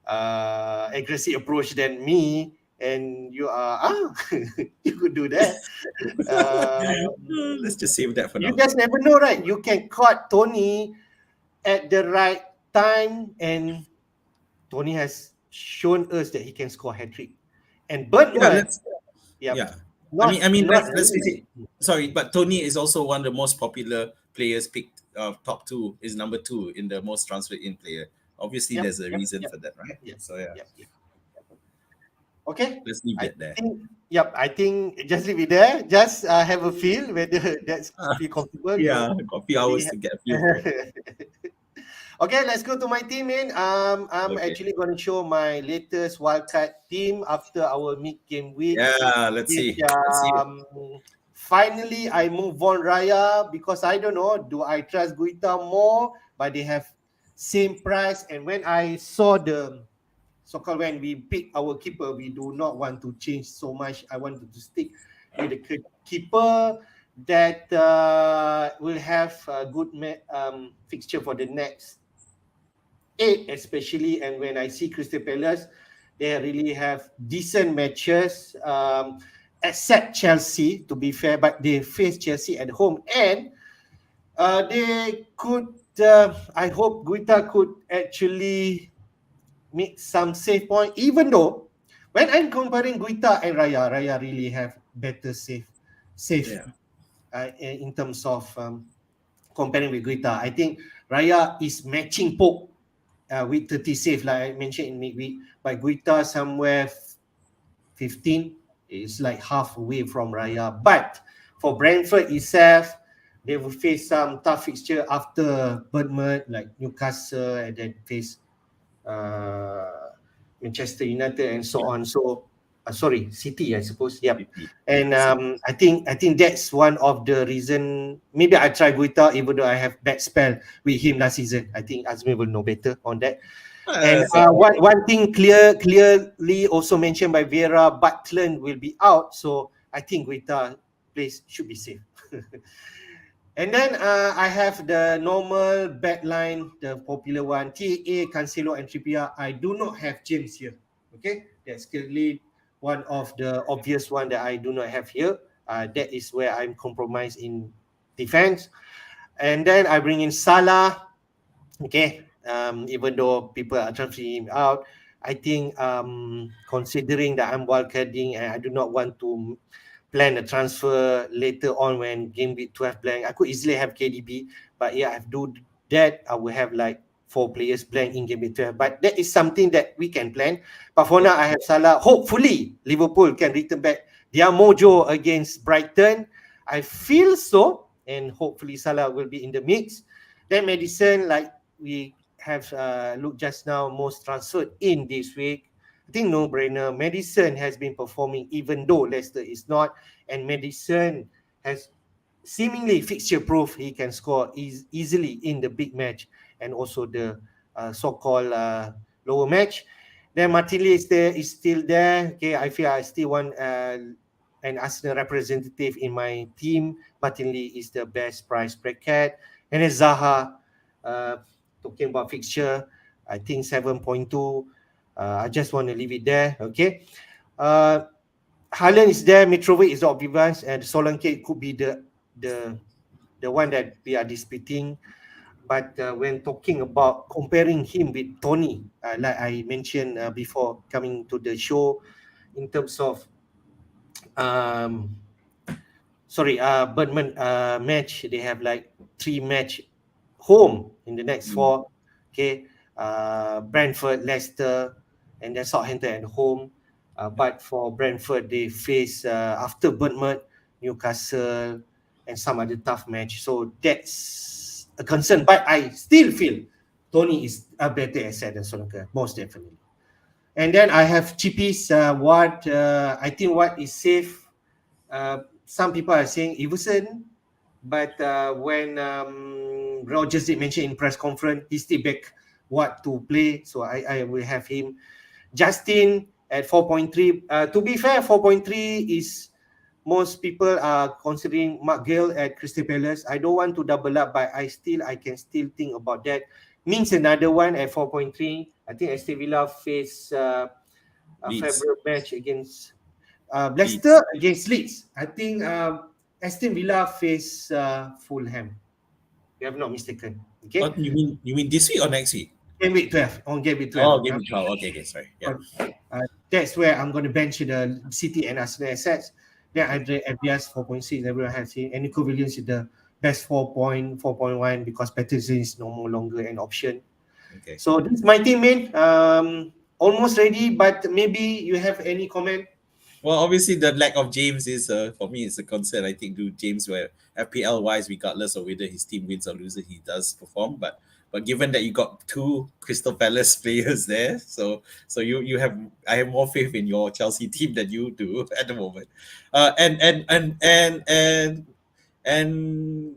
aggressive approach than me, and you are you could do that. Let's just save that for You now. just never know, right? You can caught Tony at the right time, and Tony has shown us that he can score hat trick. And Yeah, Birdman, let's yep, yeah. I mean, not let's face really. it. Sorry, but Tony is also one of the most popular players picked. Top two is number two in the most transferred in player. Obviously, Yep, there's a yep, reason yep, for that, right? yep, So yeah, yep, yep. Okay, let's leave I that there. think, yep, I think just leave it there. Just have a feel whether that's feel comfortable. Yeah, You got a few hours really to get a feel for it. Okay, let's go to my team, man. I'm Okay. actually going to show my latest wildcard team after our mid-game week. Yeah, let's Which see. Let's see. finally I move on Raya because I don't know, do I trust Guita more? But they have same price. And when I saw the so-called when we pick our keeper, we do not want to change so much. I wanted to stick with the keeper that will have a good fixture for the next 8 especially. And when I see Crystal Palace, they really have decent matches, except Chelsea, to be fair, but they face Chelsea at home. And they could, I hope Guita could actually make some save point, even though when I'm comparing Guita and Raya really have better save Yeah. in terms of comparing with Guita. I think Raya is matching Pope with 30 save, like I mentioned in midweek, but Guita somewhere 15 is like half away from Raya. But for Brentford itself, they will face some tough fixture after Bournemouth, like Newcastle, and then face uh, Manchester United and so on. So sorry, City, I suppose. Yep. And I think that's one of the reason. Maybe I try Guita even though I have bad spell with him last season. I think Azmi will know better on that. And So one thing clearly also mentioned by Vera, Butland will be out. So I think Guita place should be safe. And then I have the normal backline, the popular one, TA, Cancelo, and Trippier. I do not have James here. Okay, that's clearly one of the obvious one that I do not have here. That is where I'm compromised in defense. And then I bring in Salah. Okay, even though people are transferring him out, I think considering that I'm wildcarding and I do not want to plan a transfer later on when game week 12 blank, I could easily have KDB. But yeah, I do that, I will have like 4 players blank in game week 12. But that is something that we can plan. But for now, I have Salah. Hopefully, Liverpool can return back their mojo against Brighton. I feel so. And hopefully, Salah will be in the mix. Then Madison, like we have looked just now, most transferred in this week. I think no brainer. Madison has been performing even though Leicester is not, and Madison has seemingly fixture proof he can score easily in the big match and also the so-called lower match. Then Martinelli is still there. Okay, I feel I still want an Arsenal representative in my team. Martinelli is the best price bracket. And then Zaha, uh, talking about fixture, I think 7.2. I just want to leave it there. Okay. Haaland is there, Mitrovic is the obvious, and Solanke could be the the one that we are disputing. But when talking about comparing him with Tony, like I mentioned before coming to the show, in terms of um, Birdman match, they have like 3 match home in the next 4. Okay, Brentford, Leicester, and then Southampton at home. But for Brentford, they face after Bournemouth, Newcastle, and some other tough match. So that's a concern. But I still feel Tony is a better asset than Solanke, most definitely. And then I have Chippies. What I think what is safe. Some people are saying Everton, but when Rogers did mention in press conference, he still back what to play. So I will have him. Justin at 4.3. To be fair, 4.3 is most people are considering Mark Gale at Crystal Palace. I don't want to double up, but I can still think about that. Means another one at 4.3. I think Aston Villa face a Leeds. favorite match against Leicester against Leeds. I think Aston Villa face Fulham. If I'm not mistaken. Okay. What you mean this week or next week? Game week 12. On game week 12. Oh, game week 12. Okay, sorry. Yeah. That's where I'm going to bench the City and Arsenal assets. Then Andre FBS 4.6. Everyone has seen. And Nico Williams is the best 4.1 because Patterson is no longer an option. Okay. So this is my team, man. Almost ready, but maybe you have any comment? Well, obviously the lack of James is for me it's a concern. I think do James where FPL wise, regardless of whether his team wins or loses, he does perform. But given that you got two Crystal Palace players there, so you have I have more faith in your Chelsea team than you do at the moment. And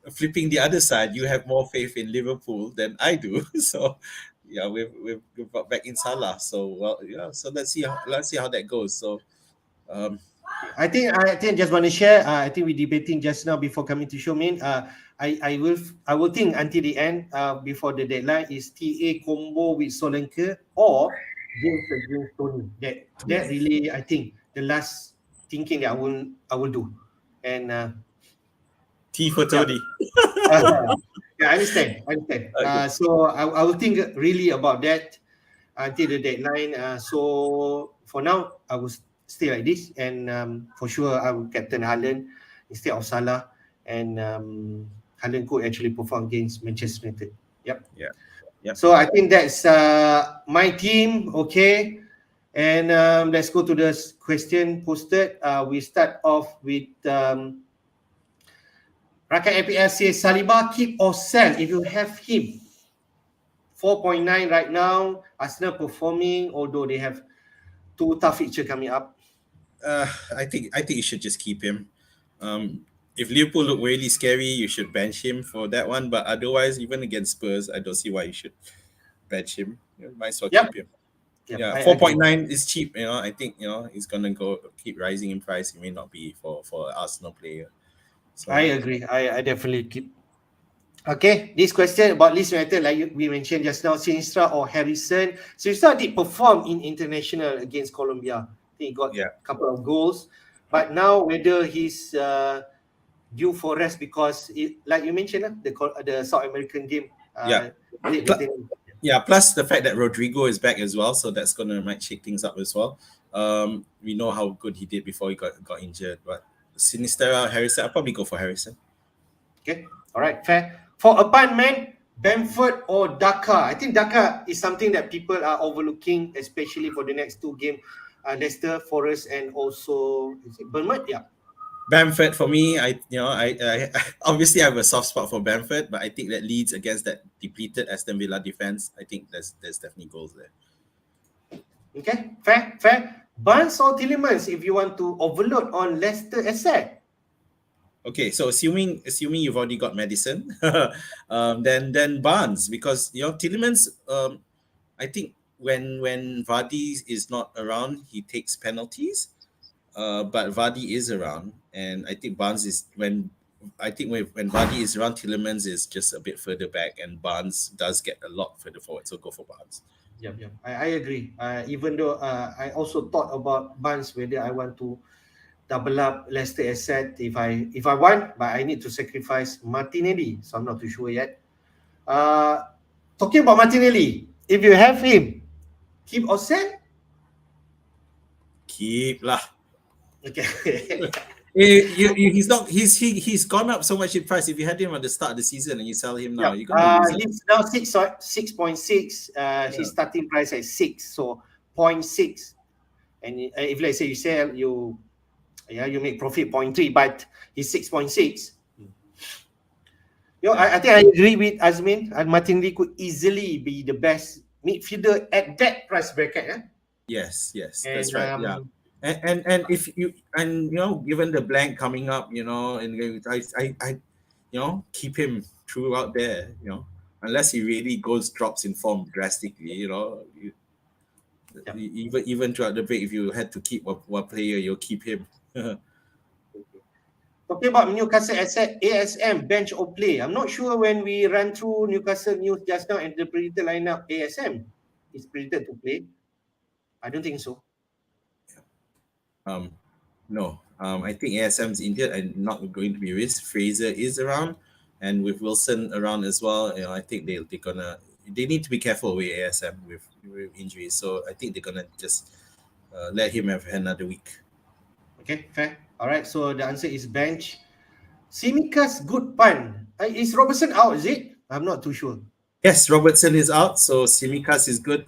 flipping the other side, you have more faith in Liverpool than I do. So yeah, we've got back in Salah. So well, yeah. So let's see how that goes. So. I think just want to share. I think we debating just now before coming to show me. I will think until the end. Before the deadline is TA combo with Solanke or James against Tony. That really I think the last thinking that I will do. And T for Tony. Yeah, I understand. Okay. So I will think really about that until the deadline. So for now, I will stay like this, and for sure I will captain Haaland instead of Salah, and Haaland could actually perform against Manchester United. Yep. Yeah. So I think that's my team. Okay, and let's go to the question posted. We start off with Rakan FPL says Saliba keep or sell if you have him. 4.9 right now. Arsenal performing, although they have two tough fixtures coming up. I think you should just keep him. If Liverpool look really scary, you should bench him for that one. But otherwise, even against Spurs, I don't see why you should bench him. You might as well keep him. Yeah, 4.9 is cheap. I think he's gonna keep rising in price. It may not be for an Arsenal player. So, I agree. I definitely keep. Okay, this question about Leeds United, like we mentioned just now, Sinistra or Harrison. Sinistra did perform in international against Colombia. He got a couple of goals, but now whether he's due for rest because, like you mentioned, the South American game. Plus the fact that Rodrigo is back as well, so that's might shake things up as well. We know how good he did before he got injured, but Sinistera, Harrison, I'll probably go for Harrison. Okay, all right, fair. For a punt, man, Brentford or Dhaka? I think Dhaka is something that people are overlooking, especially for the next two games. Leicester, Forest, and also Bournemouth. Yeah. Brentford for me, I obviously I have a soft spot for Brentford, but I think that Leeds against that depleted Aston Villa defense, I think there's definitely goals there. Okay, fair. Barnes or Tielemans if you want to overload on Leicester asset. Okay, so assuming you've already got Madison, then Barnes, because Tielemans, I think when Vardy is not around, he takes penalties. But Vardy is around, and I think Barnes is when Vardy is around, Tielemans is just a bit further back, and Barnes does get a lot further forward. So go for Barnes. Yep. I agree. Even though I also thought about Barnes whether I want to double up Leicester asset if I want, but I need to sacrifice Martinelli, so I'm not too sure yet. Talking about Martinelli, if you have him, keep or sell? Keep lah. Okay. He's gone up so much in price. If you had him at the start of the season and you sell him now, you're gonna lose he's now 6.6. His starting price at 6, so 0.6. And if let's say you sell, you make profit 0.3, but he's 6.6. I think I agree with Azmin. And Martinelli could easily be the best midfielder at that price bracket. Yes, And that's right. Yeah. And if you given the blank coming up, and I keep him throughout there, unless he really drops in form drastically, yeah. even throughout the break, if you had to keep one player, you'll keep him. Talking about Newcastle asset, ASM, bench or play. I'm not sure when we ran through Newcastle news just now and the predicted lineup, ASM is predicted to play. I don't think so. No, I think ASM's injured and not going to be risked. Fraser is around, and with Wilson around as well, I think they need to be careful with ASM with injuries. So I think they're gonna just let him have another week. Okay, fair. All right, so the answer is bench. Simika's good pun. Is Robertson out, is it? I'm not too sure. Yes, Robertson is out, so Simikas is good.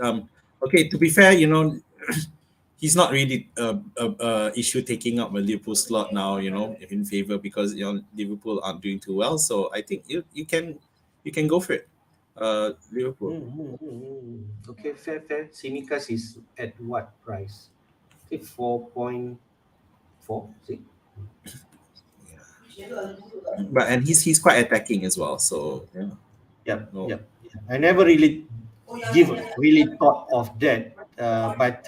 Okay, to be fair, he's not really issue taking up a Liverpool slot now, in favor because Liverpool aren't doing too well. So I think you can go for it. Liverpool. Okay, fair. Simikas is at what price? Okay, 4.4. See? And he's quite attacking as well. So yeah. Yep, No. yep. I never really thought of that, but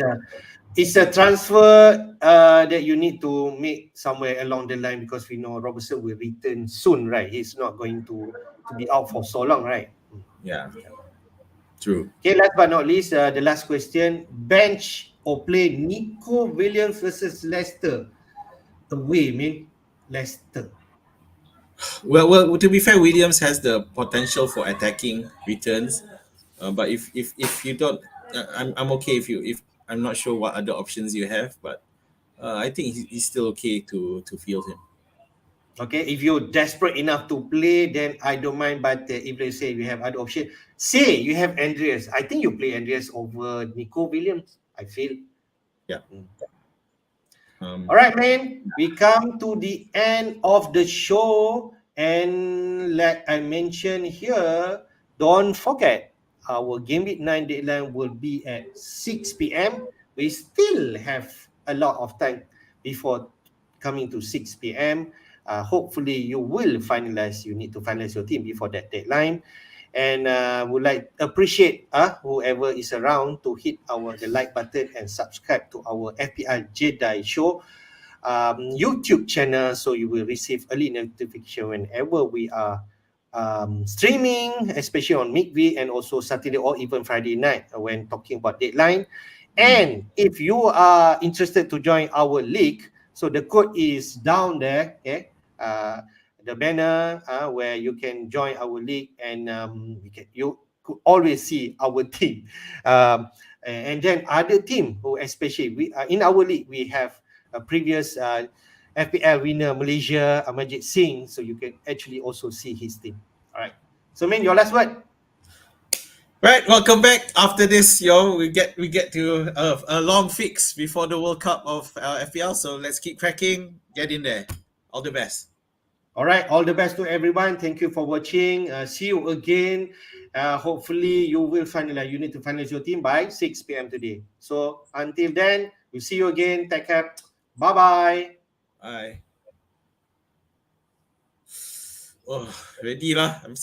it's a transfer that you need to make somewhere along the line because we know Robertson will return soon, right? He's not going to be out for so long, right? Yeah. True. Okay, last but not least, the last question: bench or play Nico Williams versus Leicester away, man. Leicester. Well, to be fair, Williams has the potential for attacking returns, but if you don't, I'm okay if I'm not sure what other options you have, but I think he's still okay to field him. Okay, if you're desperate enough to play, then I don't mind. But if they say you have other option, say you have Andreas, I think you play Andreas over Nico Williams. I feel. Yeah. All right, man. We come to the end of the show, and like I mentioned here, don't forget our Game Week 9 deadline will be at 6 p.m. We still have a lot of time before coming to 6 p.m. Hopefully, you will finalize. You need to finalize your team before that deadline. And would like appreciate whoever is around to hit the like button and subscribe to our FPL Jedi show YouTube channel, so you will receive early notification whenever we are streaming, especially on midweek and also Saturday or even Friday night when talking about deadline. And if you are interested to join our league, so the code is down there, okay? The banner where you can join our league, and you could always see our team. And then other team who especially we in our league we have a previous FPL winner Malaysia, Majid Singh, so you can actually also see his team. All right. So, man, your last word. Right, welcome back. After this, we get to a long fix before the World Cup of FPL. So let's keep cracking. Get in there. All the best. All right, all the best to everyone. Thank you for watching. See you again. Hopefully, you will finalize. You need to finalize your team by 6 p.m. today. So until then, we'll see you again. Take care. Bye-bye. Bye. Oh, ready lah. I'm so